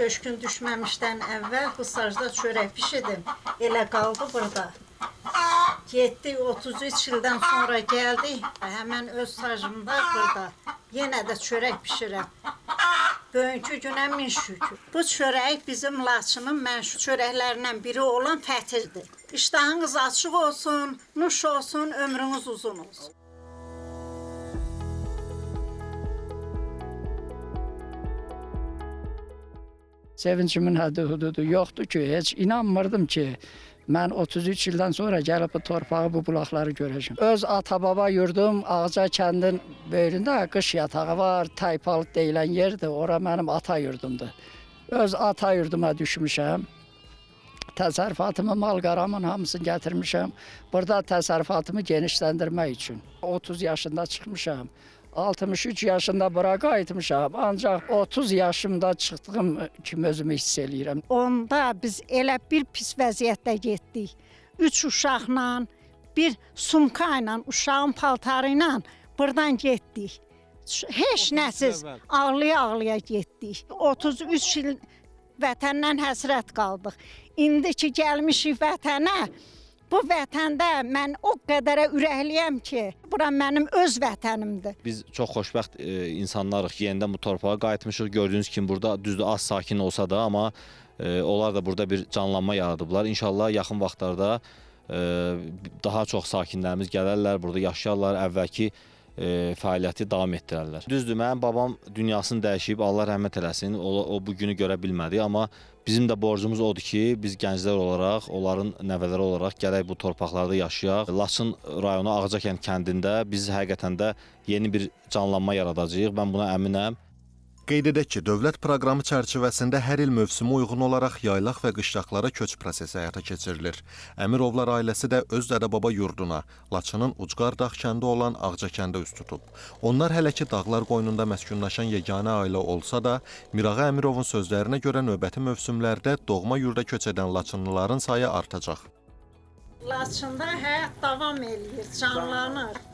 köşkün düşməmişdən əvvəl bu sacda çörək bişirdim. Elə qaldı burada. Getdi 33 ildən sonra gəldi. Həmən öz sacımda burada. Yenə də çörək bişirəm. Bugünkü günə min şükür. Bu çörək bizim Laçının məşhur çörəklərindən biri olan fətirdir. İştahınız açıq olsun, nuş olsun, ömrünüz uzun olsun. Sevincimin həddi hududu yoxdur ki, heç inanmırdım ki, mən 33 ildən sonra gəlib bu torpağı, bu bulaqları görəcəm. Öz ata-baba yurdum Ağca kəndin böyründə qış yatağı var, Taypalıd deyilən yerdir, ora mənim ata yurdumdur. Öz ata yurduma düşmüşəm. Təsərrüfatımı, mal-qaramın hamısını gətirmişəm. Burada təsərrüfatımı genişləndirmək üçün. 30 yaşında çıxmışam. 63 yaşında bura qayıtmışam, ancaq 30 yaşımda çıxdığım kimi özümü hiss eləyirəm. Onda biz elə bir pis vəziyyətdə getdik. 3 uşaqla, bir sumka ilə, uşağın paltarı ilə buradan getdik. Heç nəsiz, ağlaya-ağlaya getdik. 33 il vətəndən həsrət qaldıq. İndi ki, gəlmişik vətənə, bu vətəndə mən o qədərə ürəkliyəm ki, bura mənim öz vətənimdir. Biz çox xoşbəxt insanlarıq ki, yenidən bu torpağa qayıtmışıq. Gördüyünüz kimi burada düzdür az sakin olsa da, amma onlar da burada bir canlanma yaradıblar. İnşallah yaxın vaxtlarda daha çox sakinlərimiz gələrlər, burada yaşayarlar, əvvəlki fəaliyyəti davam etdirərlər. Düzdür, mənim babam dünyasını dəyişib, Allah rəhmət eləsin, o bu günü görə bilmədi, amma bizim də borcumuz odur ki, biz gənclər olaraq, onların nəvələri olaraq gərək bu torpaqlarda yaşayaq. Laçın rayonu Ağcakənd kəndində biz həqiqətən də yeni bir canlanma yaradacağıq, mən buna əminəm. Qeyd edək ki, dövlət proqramı çərçivəsində hər il mövsümə uyğun olaraq yaylaq və qışlaqlara köç prosesi həyata keçirilir. Əmirovlar ailəsi də öz dədə-baba yurduna, Laçının Ucqar dağ kəndi olan Ağcakəndə üst tutub. Onlar hələ ki dağlar qoynunda məskunlaşan yeganə ailə olsa da, Mirağa Əmirovun sözlərinə görə növbəti mövsümlərdə doğma yurda köç edən Laçınlıların sayı artacaq. Laçında həyat davam eləyir, canlanır.